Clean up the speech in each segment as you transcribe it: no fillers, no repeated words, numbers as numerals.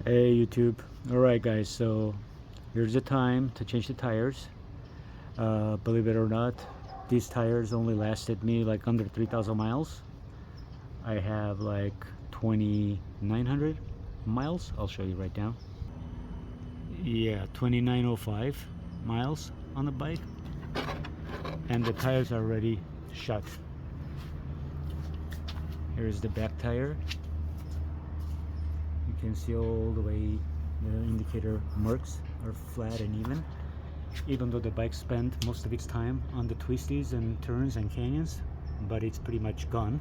Hey YouTube. Alright guys, so here's the time to change the tires. Believe it or not, these tires only lasted me like under 3,000 miles. I have like 2,900 miles. I'll show you right now. Yeah, 2,905 miles on the bike, and the tires are already shot. Here's the back tire. You can see all the way the indicator marks are flat and even though the bike spent most of its time on the twisties and turns and canyons, but it's pretty much gone.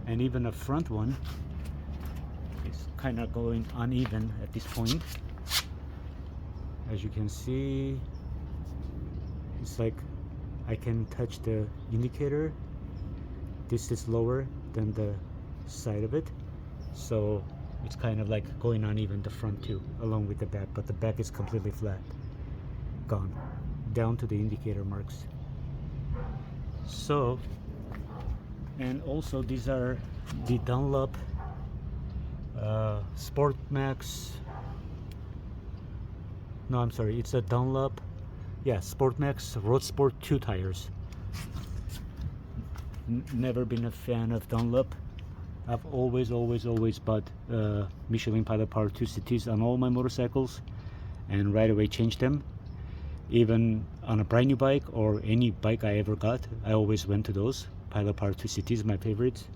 And even the front one is kind of going uneven at this point. As you can see, it's like I can touch the indicator. This is lower than the side of it, so it's kind of like going uneven, the front too, along with the back, but the back is completely flat, gone down to the indicator marks. So, and also these are the Dunlop Sportmax, no, I'm sorry, it's a Dunlop, yeah, Sportmax Roadsport 2 tires. Never been a fan of Dunlop. I've always bought Michelin Power 2 cities on all my motorcycles and right away changed them. Even on a brand new bike or any bike I ever got, I always went to those. Power 2 cities, my favorites.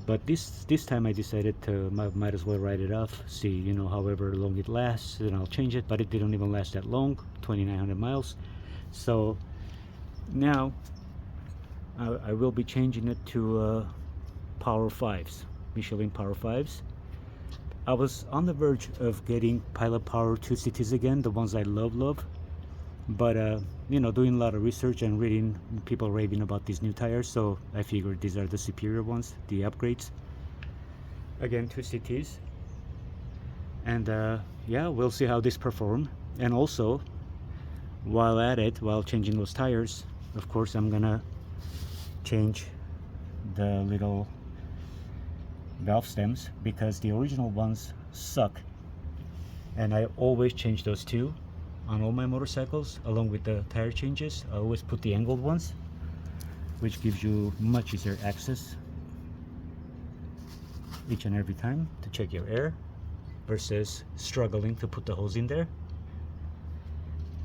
But this time I decided to might as well write it off, see, you know, however long it lasts, then I'll change it. But it didn't even last that long, 2,900 miles. So now I will be changing it to Power 5s, Michelin Power 5s. I was on the verge of getting Pilot Power 2 cities again, the ones I love, but you know, doing a lot of research and reading people raving about these new tires, so I figured these are the superior ones, the upgrades. Again, 2 cities, and yeah, we'll see how this perform. And also, while at it, while changing those tires, of course I'm gonna change the little valve stems, because the original ones suck, and I always change those too on all my motorcycles. Along with the tire changes, I always put the angled ones, which gives you much easier access each and every time to check your air versus struggling to put the hose in there.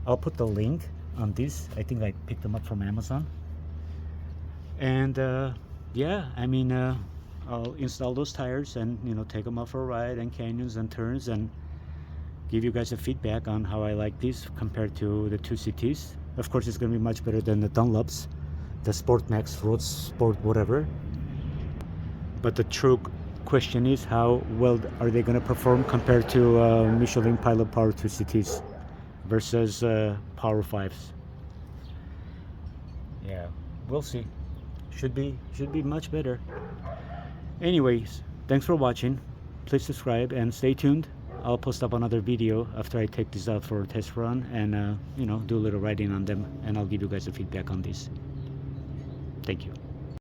I'll put the link on this. I think I picked them up from Amazon. And yeah, I mean, I'll install those tires and, you know, take them out for a ride and canyons and turns and give you guys a feedback on how I like these compared to the 2 cities. Of course, it's going to be much better than the Dunlops, the Sportmax Roadsport, whatever. But the true question is, how well are they going to perform compared to Michelin Pilot Power 2 cities versus Power 5s? Yeah, we'll see. Should be much better. Anyways, thanks for watching. Please subscribe and stay tuned. I'll post up another video after I take this out for a test run and you know, do a little riding on them, and I'll give you guys a feedback on this. Thank you.